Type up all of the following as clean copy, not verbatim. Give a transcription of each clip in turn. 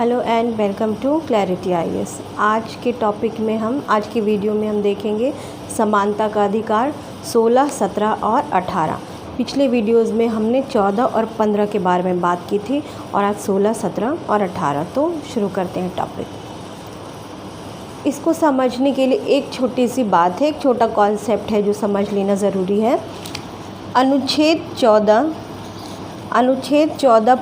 Hello and welcome to Clarity IAS. आज की video में हम देखेंगे समानता का अधिकार 16, 17 और 18। पिछले वीडियोस में हमने 14 और 15 के बारे में बात की थी और आज 16, 17 और 18। तो शुरू करते हैं टॉपिक। इसको समझने के लिए एक छोटी सी बात है, एक छोटा कॉन्सेप्ट है जो समझ लेना ज़रूरी है। अनुच्छेद 14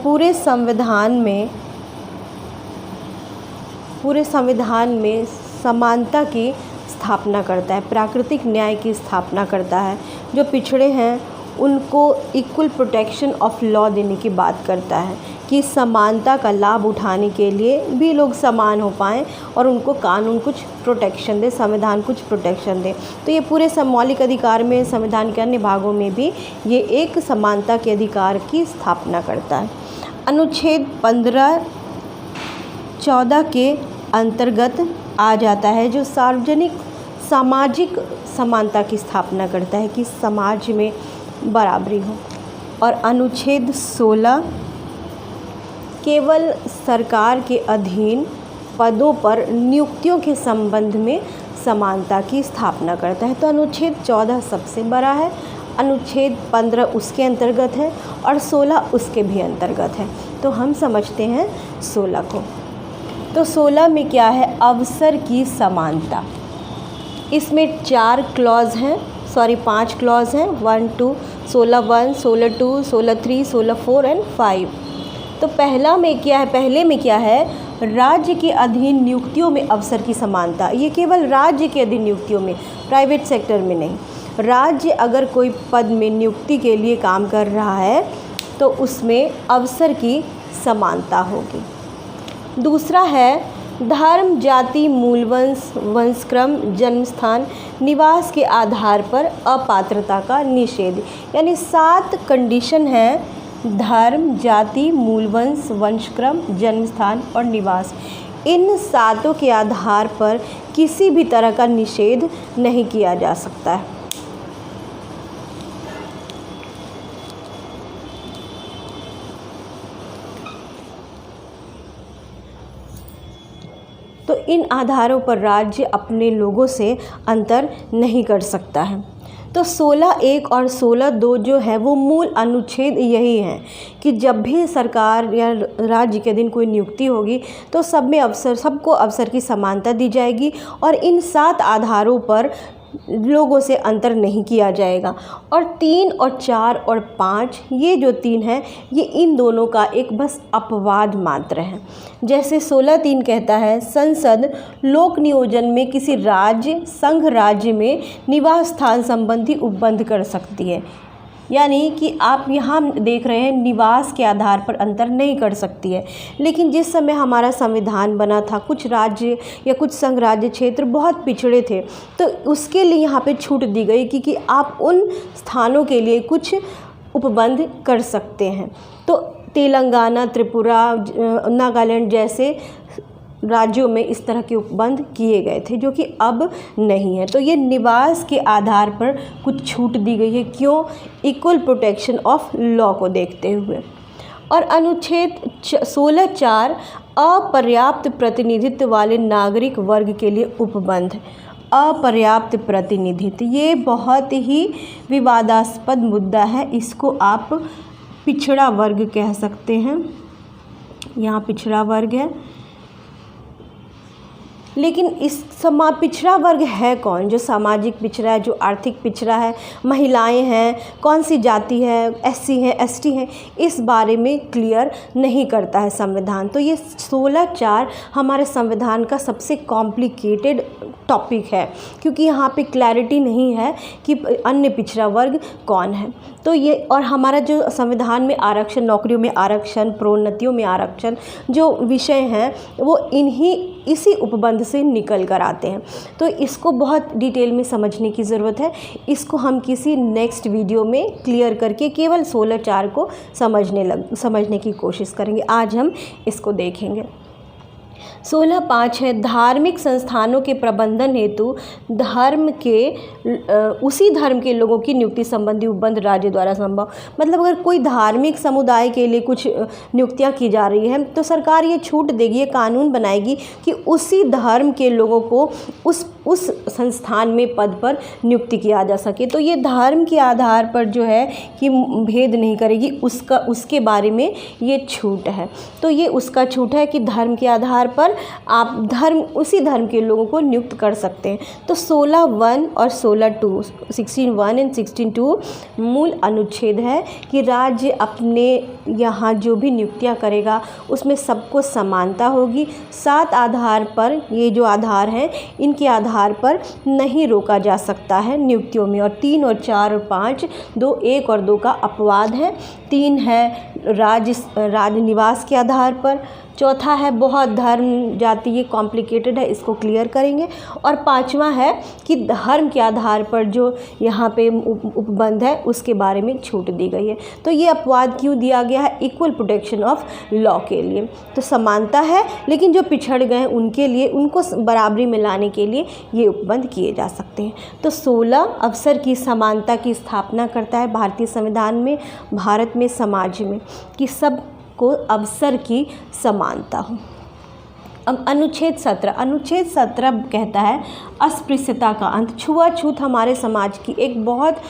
पूरे संविधान में समानता की स्थापना करता है, प्राकृतिक न्याय की स्थापना करता है। जो पिछड़े हैं उनको इक्वल प्रोटेक्शन ऑफ लॉ देने की बात करता है कि समानता का लाभ उठाने के लिए भी लोग समान हो पाएँ और उनको कानून कुछ प्रोटेक्शन दे, संविधान कुछ प्रोटेक्शन दे। तो ये पूरे मौलिक अधिकार में, संविधान के अन्य भागों में भी ये एक समानता के अधिकार की स्थापना करता है। अनुच्छेद 14 के अंतर्गत आ जाता है जो सामाजिक समानता की स्थापना करता है कि समाज में बराबरी हो। और अनुच्छेद 16 केवल सरकार के अधीन पदों पर नियुक्तियों के संबंध में समानता की स्थापना करता है। तो अनुच्छेद 14 सबसे बड़ा है, अनुच्छेद 15 उसके अंतर्गत है और 16 उसके भी अंतर्गत है। तो हम समझते हैं 16 को। तो 16 में क्या है? अवसर की समानता। इसमें 5 क्लॉज हैं, 1, 2, 16, 1, 16, 2, 16, 3, 16, 4 एंड 5। तो पहले में क्या है? राज्य के अधीन नियुक्तियों में अवसर की समानता। ये केवल राज्य के अधीन नियुक्तियों में, प्राइवेट सेक्टर में नहीं। राज्य अगर कोई पद में नियुक्ति के लिए काम कर रहा है तो उसमें अवसर की समानता होगी। दूसरा है धर्म, जाति, मूल वंश, वंशक्रम, जन्मस्थान, निवास के आधार पर अपात्रता का निषेध। यानी 7 कंडीशन हैं: धर्म, जाति, मूल वंश, वंशक्रम, जन्मस्थान और निवास। इन 7 के आधार पर किसी भी तरह का निषेध नहीं किया जा सकता है। तो इन आधारों पर राज्य अपने लोगों से अंतर नहीं कर सकता है। तो 16(1) और 16(2) जो है वो मूल अनुच्छेद यही हैं कि जब भी सरकार या राज्य के अधीन कोई नियुक्ति होगी तो सबको अवसर की समानता दी जाएगी और इन 7 आधारों पर लोगों से अंतर नहीं किया जाएगा। और 3 और 4 और 5 ये जो 3 हैं ये इन दोनों का एक बस अपवाद मात्र है। जैसे 16(3) कहता है संसद लोक नियोजन में किसी राज्य, संघ राज्य में निवास स्थान संबंधी उपबंध कर सकती है। यानी कि आप यहाँ देख रहे हैं निवास के आधार पर अंतर नहीं कर सकती है। लेकिन जिस समय हमारा संविधान बना था, कुछ राज्य या कुछ संघ राज्य क्षेत्र बहुत पिछड़े थे तो उसके लिए यहाँ पे छूट दी गई कि आप उन स्थानों के लिए कुछ उपबंध कर सकते हैं। तो तेलंगाना, त्रिपुरा, नागालैंड जैसे राज्यों में इस तरह के उपबंध किए गए थे जो कि अब नहीं है। तो ये निवास के आधार पर कुछ छूट दी गई है। क्यों? इक्वल प्रोटेक्शन ऑफ लॉ को देखते हुए। और अनुच्छेद 16(4) अपर्याप्त प्रतिनिधित्व वाले नागरिक वर्ग के लिए उपबंध। अपर्याप्त प्रतिनिधित्व ये बहुत ही विवादास्पद मुद्दा है। इसको आप पिछड़ा वर्ग कह सकते हैं। यहाँ पिछड़ा वर्ग है, लेकिन पिछड़ा वर्ग है कौन? जो सामाजिक पिछड़ा है, जो आर्थिक पिछड़ा है, महिलाएं हैं, कौन सी जाति है, SC है, ST है, इस बारे में क्लियर नहीं करता है संविधान। तो ये 16(4) हमारे संविधान का सबसे कॉम्प्लिकेटेड टॉपिक है क्योंकि यहाँ पे क्लैरिटी नहीं है कि अन्य पिछड़ा वर्ग कौन है। तो ये और हमारा जो संविधान में आरक्षण, नौकरियों में आरक्षण, प्रोन्नतियों में आरक्षण जो विषय हैं वो इसी उपबंध से निकल कर आते हैं। तो इसको बहुत डिटेल में समझने की ज़रूरत है। इसको हम किसी नेक्स्ट वीडियो में क्लियर करके केवल 16(4) को समझने की कोशिश करेंगे। आज हम इसको देखेंगे। 16.5 है धार्मिक संस्थानों के प्रबंधन हेतु उसी धर्म के लोगों की नियुक्ति संबंधी उपबंध राज्य द्वारा संभव। मतलब अगर कोई धार्मिक समुदाय के लिए कुछ नियुक्तियां की जा रही हैं तो सरकार ये छूट देगी, ये कानून बनाएगी कि उसी धर्म के लोगों को उस संस्थान में पद पर नियुक्ति किया जा सके। तो ये धर्म के आधार पर जो है कि भेद नहीं करेगी, उसके बारे में ये छूट है। तो ये उसका छूट है कि धर्म के आधार पर आप उसी धर्म के लोगों को नियुक्त कर सकते हैं। तो 16(1) और 16(2) 16(1) एंड 16(2) मूल अनुच्छेद है कि राज्य अपने यहाँ जो भी नियुक्तियाँ करेगा उसमें सबको समानता होगी। 7 आधार पर, ये जो आधार हैं इनके आधार पर नहीं रोका जा सकता है नियुक्तियों में। और 3 और 4 और 5 1 और 2 का अपवाद है। 3 है राज निवास के आधार पर। चौथा है बहुत धर्म जाति, ये कॉम्प्लिकेटेड है, इसको क्लियर करेंगे। और 5वां है कि धर्म के आधार पर जो यहाँ पे उपबंध है उसके बारे में छूट दी गई है। तो ये अपवाद क्यों दिया गया है? इक्वल प्रोटेक्शन ऑफ लॉ के लिए। तो समानता है, लेकिन जो पिछड़ गए हैं उनके लिए, उनको बराबरी में लाने के लिए ये उपबंध किए जा सकते हैं। तो 16 अवसर की समानता की स्थापना करता है भारतीय संविधान में, भारत में, समाज में, कि सब को अवसर की समानता हो। अब अनुच्छेद 17 कहता है अस्पृश्यता का अंत। छुआछूत हमारे समाज की एक बहुत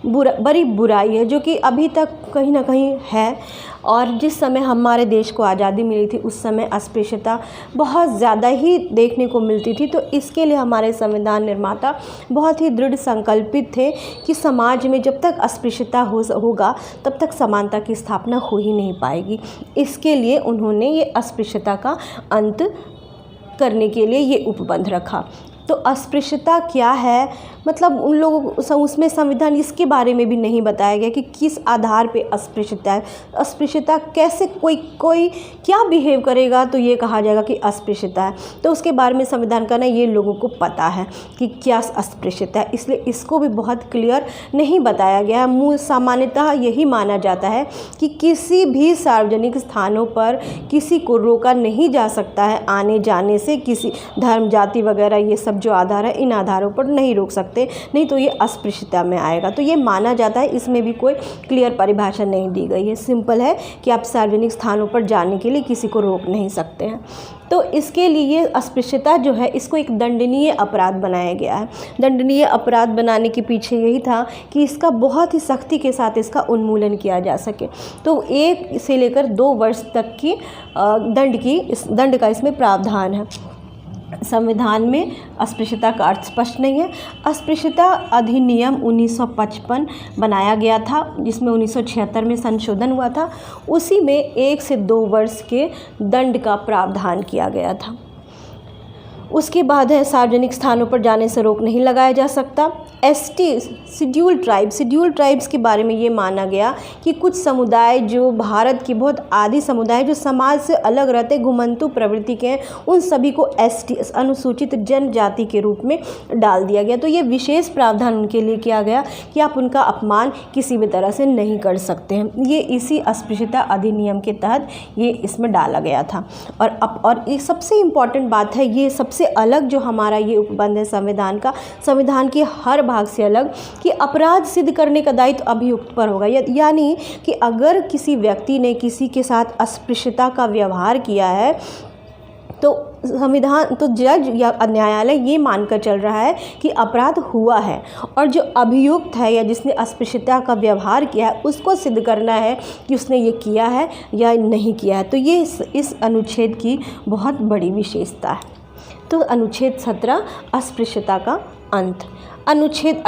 बड़ी बुराई है जो कि अभी तक कहीं ना कहीं है। और जिस समय हमारे देश को आज़ादी मिली थी उस समय अस्पृश्यता बहुत ज़्यादा ही देखने को मिलती थी। तो इसके लिए हमारे संविधान निर्माता बहुत ही दृढ़ संकल्पित थे कि समाज में जब तक अस्पृश्यता होगा तब तक समानता की स्थापना हो ही नहीं पाएगी। इसके लिए उन्होंने ये अस्पृश्यता का अंत करने के लिए ये उपबंध रखा। तो अस्पृश्यता क्या है? मतलब उन लोगों उसमें संविधान इसके बारे में भी नहीं बताया गया कि किस आधार पे अस्पृश्यता है। अस्पृश्यता कैसे कोई क्या बिहेव करेगा तो ये कहा जाएगा कि अस्पृश्यता है। तो उसके बारे में संविधान का ना ये लोगों को पता है कि क्या अस्पृश्यता है, इसलिए इसको भी बहुत क्लियर नहीं बताया गया है। मूल सामान्यतः यही माना जाता है कि किसी भी सार्वजनिक स्थानों पर किसी को रोका नहीं जा सकता है आने जाने से। किसी धर्म जाति वगैरह ये सब जो आधार है इन आधारों पर नहीं रोक सकते, नहीं तो ये अस्पृश्यता में आएगा। तो ये माना जाता है, इसमें भी कोई क्लियर परिभाषा नहीं दी गई है। सिंपल है कि आप सार्वजनिक स्थानों पर जाने के लिए किसी को रोक नहीं सकते हैं। तो इसके लिए अस्पृश्यता जो है इसको एक दंडनीय अपराध बनाया गया है। दंडनीय अपराध बनाने के पीछे यही था कि इसका बहुत ही सख्ती के साथ इसका उन्मूलन किया जा सके। तो 1 से लेकर 2 वर्ष तक की दंड का इसमें प्रावधान है। संविधान में अस्पृश्यता का अर्थ स्पष्ट नहीं है। अस्पृश्यता अधिनियम 1955 बनाया गया था जिसमें 1976 में संशोधन हुआ था। उसी में 1 से 2 वर्ष के दंड का प्रावधान किया गया था। उसके बाद है सार्वजनिक स्थानों पर जाने से रोक नहीं लगाया जा सकता। ST शेड्यूल ट्राइब्स के बारे में ये माना गया कि कुछ समुदाय जो भारत के बहुत आदि समुदाय जो समाज से अलग रहते घुमंतु प्रवृत्ति के हैं उन सभी को ST अनुसूचित जनजाति के रूप में डाल दिया गया। तो ये विशेष प्रावधान उनके लिए किया गया कि आप उनका अपमान किसी भी तरह से नहीं कर सकते हैं। ये इसी अस्पृश्यता अधिनियम के तहत ये इसमें डाला गया था। और एक सबसे इम्पॉर्टेंट बात है, ये सबसे अलग जो हमारा ये उपबंध है संविधान के हर भाग से अलग, कि अपराध सिद्ध करने का दायित्व अभियुक्त पर होगा। यानी कि अगर किसी व्यक्ति ने किसी के साथ अस्पृश्यता का व्यवहार किया है तो जज या न्यायालय ये मानकर चल रहा है कि अपराध हुआ है, और जो अभियुक्त है या जिसने अस्पृश्यता का व्यवहार किया है उसको सिद्ध करना है कि उसने ये किया है या नहीं किया है। तो ये इस अनुच्छेद की बहुत बड़ी विशेषता है। तो अनुच्छेद 17 अस्पृश्यता का अंत। अनुच्छेद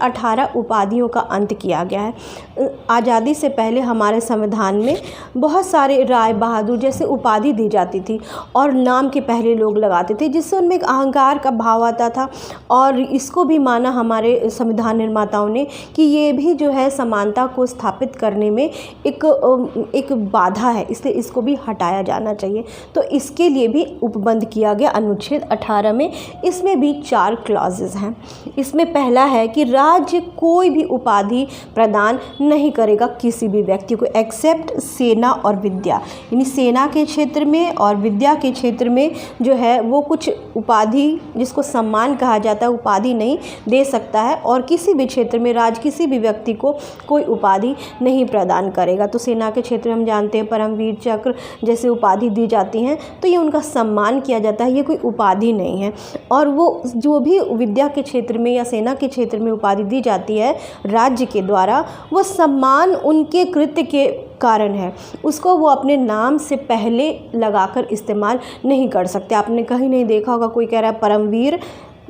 18 उपाधियों का अंत किया गया है। आज़ादी से पहले हमारे संविधान में बहुत सारे राय बहादुर जैसे उपाधि दी जाती थी और नाम के पहले लोग लगाते थे, जिससे उनमें एक अहंकार का भाव आता था। और इसको भी माना हमारे संविधान निर्माताओं ने कि ये भी जो है समानता को स्थापित करने में एक बाधा है, इसलिए इसको भी हटाया जाना चाहिए। तो इसके लिए भी उपबंध किया गया अनुच्छेद 18 में। इसमें भी 4 क्लॉजेज हैं। इसमें पहला है कि राज्य कोई भी उपाधि प्रदान नहीं करेगा किसी भी व्यक्ति को एक्सेप्ट सेना और विद्या, यानी सेना के क्षेत्र में और विद्या के क्षेत्र में जो है वो कुछ उपाधि जिसको सम्मान कहा जाता है उपाधि नहीं दे सकता है, और किसी भी क्षेत्र में राज्य किसी भी व्यक्ति को कोई उपाधि नहीं प्रदान करेगा। तो सेना के क्षेत्र में हम जानते हैं परमवीर चक्र जैसे उपाधि दी जाती हैं, तो ये उनका सम्मान किया जाता है, ये कोई उपाधि नहीं है। और वो जो भी विद्या के क्षेत्र में या सेना के क्षेत्र में उपाधि दी जाती है राज्य के द्वारा, वो सम्मान उनके कृत्य के कारण है, उसको वो अपने नाम से पहले लगाकर इस्तेमाल नहीं कर सकते। आपने कहीं नहीं देखा होगा कोई कह रहा है परमवीर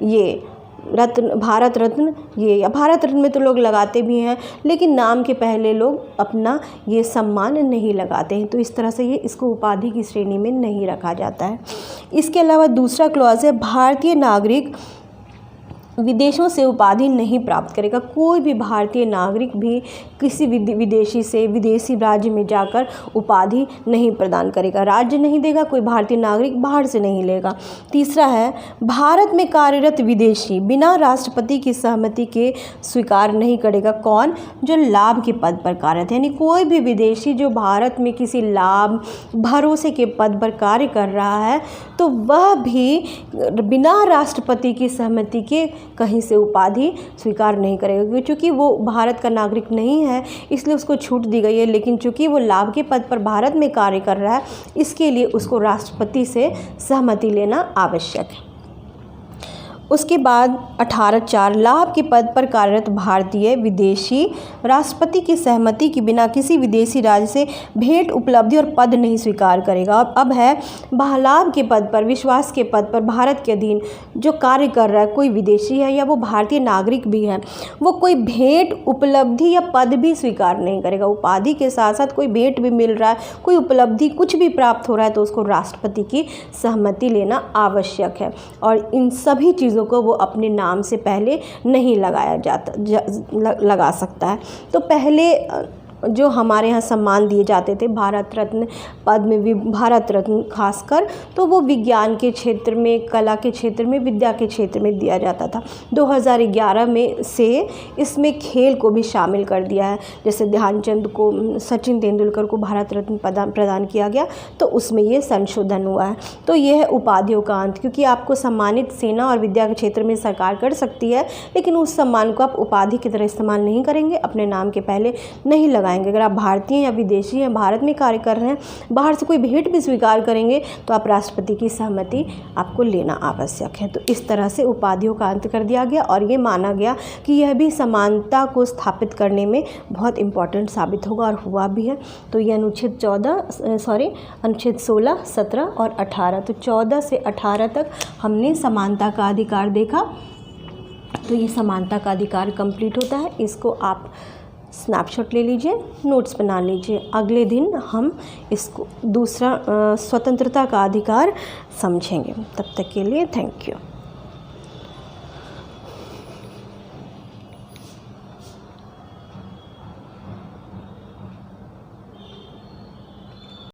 ये रत्न भारत रत्न, ये या भारत रत्न में तो लोग लगाते भी हैं, लेकिन नाम के पहले लोग अपना ये सम्मान नहीं लगाते हैं। तो इस तरह से ये इसको उपाधि की श्रेणी में नहीं रखा जाता है। इसके अलावा दूसरा क्लॉज है भारतीय नागरिक विदेशों से उपाधि नहीं प्राप्त करेगा। कोई भी भारतीय नागरिक भी किसी विदेशी से विदेशी राज्य में जाकर उपाधि नहीं प्रदान करेगा, राज्य नहीं देगा, कोई भारतीय नागरिक बाहर से नहीं लेगा। तीसरा है भारत में कार्यरत विदेशी बिना राष्ट्रपति की सहमति के स्वीकार नहीं करेगा। कौन? जो लाभ के पद पर कार्यरत है, यानी कोई भी विदेशी जो भारत में किसी लाभ भरोसे के पद पर कार्य कर रहा है तो वह भी बिना राष्ट्रपति की सहमति के कहीं से उपाधि स्वीकार नहीं करेगा, क्योंकि चूँकि वो भारत का नागरिक नहीं है इसलिए उसको छूट दी गई है, लेकिन चूँकि वो लाभ के पद पर भारत में कार्य कर रहा है इसके लिए उसको राष्ट्रपति से सहमति लेना आवश्यक है। उसके बाद 18(4) लाभ के पद पर कार्यरत भारतीय विदेशी राष्ट्रपति की सहमति के बिना किसी विदेशी राज्य से भेंट उपलब्धि और पद नहीं स्वीकार करेगा। और अब है लाभ के पद पर विश्वास के पद पर भारत के अधीन जो कार्य कर रहा है कोई विदेशी है या वो भारतीय नागरिक भी है, वो कोई भेंट उपलब्धि या पद भी स्वीकार नहीं करेगा। उपाधि के साथ साथ कोई भेंट भी मिल रहा है, कोई उपलब्धि कुछ भी प्राप्त हो रहा है तो उसको राष्ट्रपति की सहमति लेना आवश्यक है। और इन सभी चीज़ों को वो अपने नाम से पहले नहीं लगा सकता है। तो पहले जो हमारे यहाँ सम्मान दिए जाते थे भारत रत्न पद में भी भारत रत्न खासकर, तो वो विज्ञान के क्षेत्र में, कला के क्षेत्र में, विद्या के क्षेत्र में दिया जाता था। 2011 में से इसमें खेल को भी शामिल कर दिया है, जैसे ध्यानचंद को, सचिन तेंदुलकर को भारत रत्न प्रदान किया गया तो उसमें ये संशोधन हुआ है। तो ये है उपाधियों का अंत, क्योंकि आपको सम्मानित सेना और विद्या के क्षेत्र में सरकार कर सकती है, लेकिन उस सम्मान को आप उपाधि की तरह इस्तेमाल नहीं करेंगे, अपने नाम के पहले नहीं लगाएंगे। अगर आप भारतीय या विदेशी हैं, भारत में कार्य कर रहे हैं, बाहर से कोई भेंट भी स्वीकार करेंगे तो आप राष्ट्रपति की सहमति आपको लेना आवश्यक है। तो इस तरह से उपाधियों का अंत कर दिया गया और ये माना गया कि यह भी समानता को स्थापित करने में बहुत इम्पॉर्टेंट साबित होगा, और हुआ भी है। तो ये अनुच्छेद 16, 17 और 18, तो 14 से 18 तक हमने समानता का अधिकार देखा। तो ये समानता का अधिकार कंप्लीट होता है। इसको आप स्नैपशॉट ले लीजिए, नोट्स बना लीजिए। अगले दिन हम इसको दूसरा स्वतंत्रता का अधिकार समझेंगे। तब तक के लिए थैंक यू।